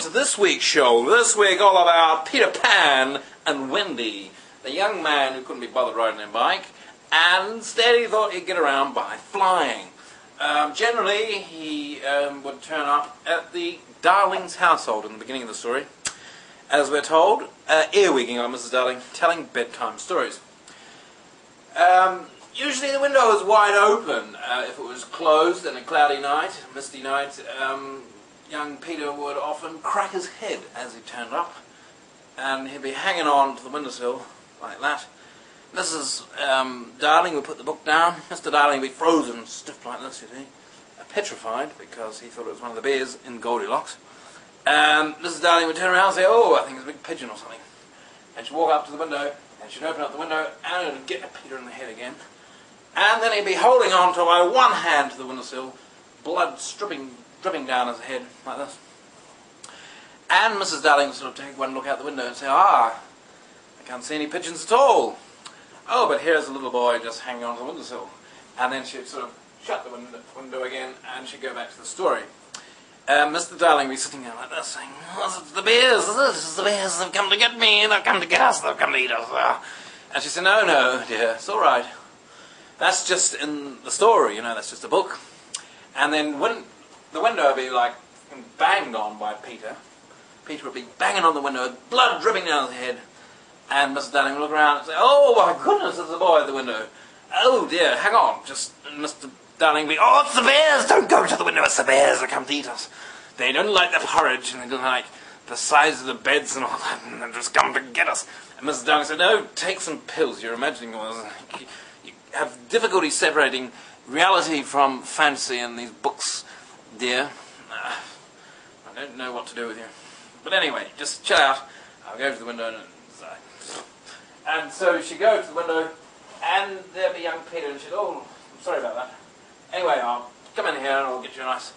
to this week's show. This week all about Peter Pan and Wendy, the young man who couldn't be bothered riding a bike, and instead he thought he'd get around by flying. Generally, he would turn up at the Darling's household in the beginning of the story, as we're told, earwigging on Mrs. Darling, telling bedtime stories. Usually the window was wide open. If it was closed in a cloudy night, misty night, young Peter would often crack his head as he turned up, and he'd be hanging on to the windowsill like that. Mrs. Darling would put the book down. Mr. Darling would be frozen stiff like this, you see, petrified, because he thought it was one of the bears in Goldilocks. And Mrs. Darling would turn around and say, "Oh, I think it's a big pigeon or something." And she'd walk up to the window, and she'd open up the window, and it would get Peter in the head again. And then he'd be holding on to by one hand to the windowsill, blood dripping down his head like this. And Mrs. Darling would sort of take one look out the window and say, "Ah, I can't see any pigeons at all. Oh, but here's a little boy just hanging on to the windowsill." And then she'd sort of shut the window again, and she'd go back to the story. Mr. Darling would be sitting there like this, saying, "Oh, it's the bears, the bears have come to get me, they've come to get us, they've come to eat us." And she said, "No, no, dear, it's all right. That's just in the story, you know, that's just a book." And then when the window would be like banged on by Peter, Peter would be banging on the window, blood dripping down his head, and Mr. Darling would look around and say, "Oh my goodness, there's a boy at the window. Oh dear, hang on." Just Mr. Darling would be, "Oh, it's the bears, don't go to the window, it's the bears that come to eat us. They don't like the porridge, and they don't like the size of the beds and all that, and they've just come to get us." And Mr. Darling said, "No, take some pills, you're imagining all this. You have difficulty separating reality from fantasy in these books, dear. I don't know what to do with you. But anyway, just chill out. I'll go to the window." And so she'd go to the window, and there'd be young Peter, and she'd, "Oh, I'm sorry about that. Anyway, I'll come in here and I'll get you a nice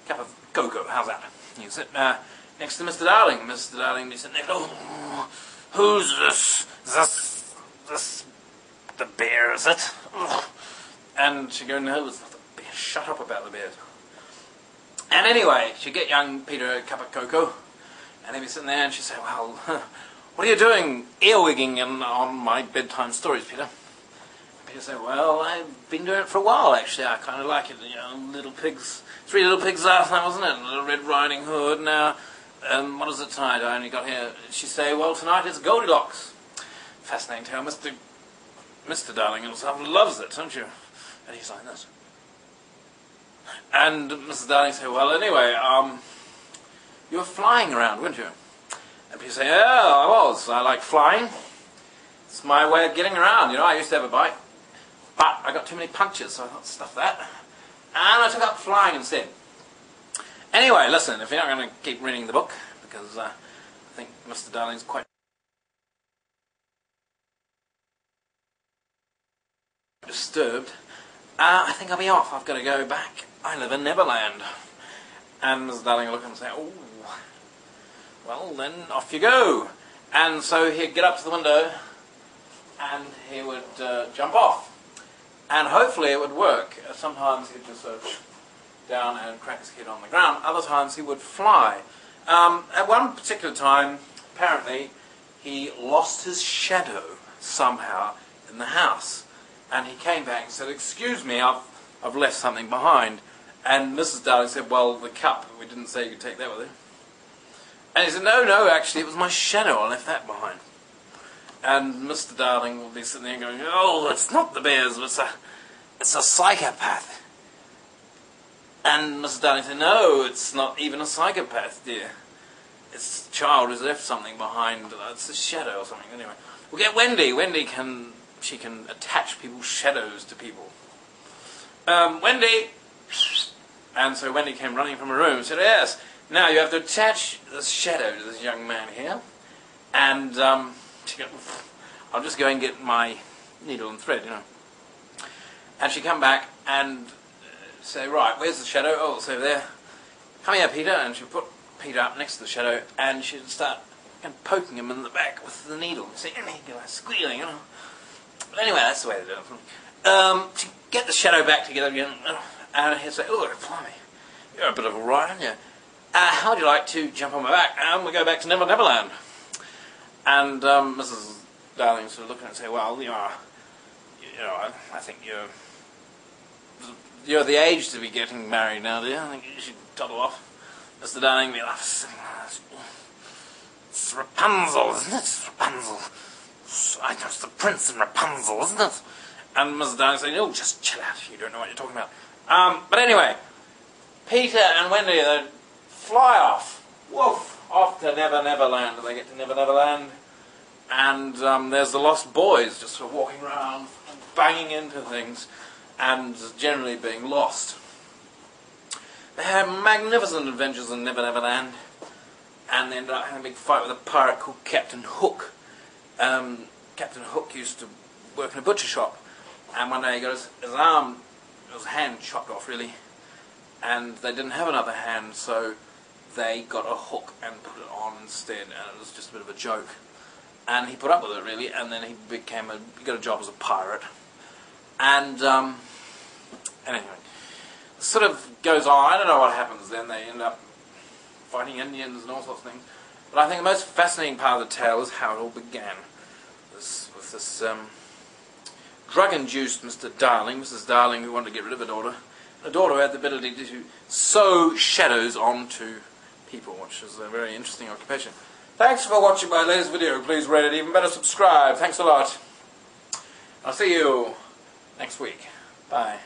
cup of cocoa. How's that?" You sit next to Mr. Darling. Mr. Darling would be sitting there, "Oh, who's this? This the bear, is it?" And she'd go, "No, it's not the bear. Shut up about the bears." And anyway, she'd get young Peter a cup of cocoa, and he'd be sitting there, and she'd say, "Well, what are you doing earwigging on my bedtime stories, Peter?" And Peter said, "Well, I've been doing it for a while, actually. I kind of like it. You know, Little Pigs, Three Little Pigs last night, wasn't it? Little Red Riding Hood. Now, what is it tonight? I only got here." She'd say, "Well, tonight it's Goldilocks." Fascinating tale. Mr. Darling himself loves it, don't you? And he's like this. And Mrs. Darling said, "Well, anyway, you were flying around, weren't you?" And people say, "Yeah, I was. I like flying. It's my way of getting around. You know, I used to have a bike, but I got too many punctures, so I thought, stuff that. And I took up flying instead." Anyway, listen, if you're not going to keep reading the book, because I think Mr. Darling's quite disturbed, I think I'll be off. I've got to go back. I live in Neverland. And Mrs. Darling will look and say, "Oh, well then off you go." And so he'd get up to the window and he would jump off. And hopefully it would work. Sometimes he'd just sort of down and crack his head on the ground. Other times he would fly. At one particular time, apparently, he lost his shadow somehow in the house. And he came back and said, "Excuse me, I've left something behind." And Mrs. Darling said, "Well, the cup, we didn't say you could take that with you." And he said, No, actually, it was my shadow, I left that behind." And Mr. Darling would be sitting there going, "Oh, it's not the bears, it's a psychopath." And Mrs. Darling said, "No, it's not even a psychopath, dear. It's a child who's left something behind. It's a shadow or something." Anyway, we'll get Wendy. Wendy can attach people's shadows to people. Wendy! And so Wendy came running from her room and said, "Yes, now you have to attach this shadow to this young man here." And she go, "I'll just go and get my needle and thread, you know." And she'd come back and say, "Right, where's the shadow? Oh, it's over there. Come here, Peter." And she'd put Peter up next to the shadow, and she'd start poking him in the back with the needle. And say, squealing, you know. But anyway, that's the way they do it. To get the shadow back together again, and he'd say, "Oh, blimey, you're a bit of a riot, aren't you? how would you like to jump on my back? And we go back to Never Never Land. And Mrs. Darling sort of looking at it and say, well, I think you're the age to be getting married now, dear. I think you should toddle off. Mr. Darling be like, it's Rapunzel, isn't it? It's Rapunzel. I know it's the Prince and Rapunzel, isn't it? And Mrs. Darling saying, oh, just chill out, you don't know what you're talking about. But anyway, Peter and Wendy, they fly off. Woof! Off to Never Never Land. They get to Never Never Land. And there's the lost boys just sort of walking around, banging into things, and generally being lost. They have magnificent adventures in Never Never Land, and they end up having a big fight with a pirate called Captain Hook. Captain Hook used to work in a butcher shop, and one day he got his hand chopped off, really, and they didn't have another hand, so they got a hook and put it on instead, and it was just a bit of a joke. And he put up with it, really, and then he got a job as a pirate. And anyway, it sort of goes on. I don't know what happens then. They end up fighting Indians and all sorts of things. But I think the most fascinating part of the tale is how it all began. With this drug-induced Mr. Darling, Mrs. Darling, who wanted to get rid of her daughter. A daughter who had the ability to sew shadows onto people, which is a very interesting occupation. Thanks for watching my latest video. Please rate it, even better subscribe. Thanks a lot. I'll see you next week. Bye.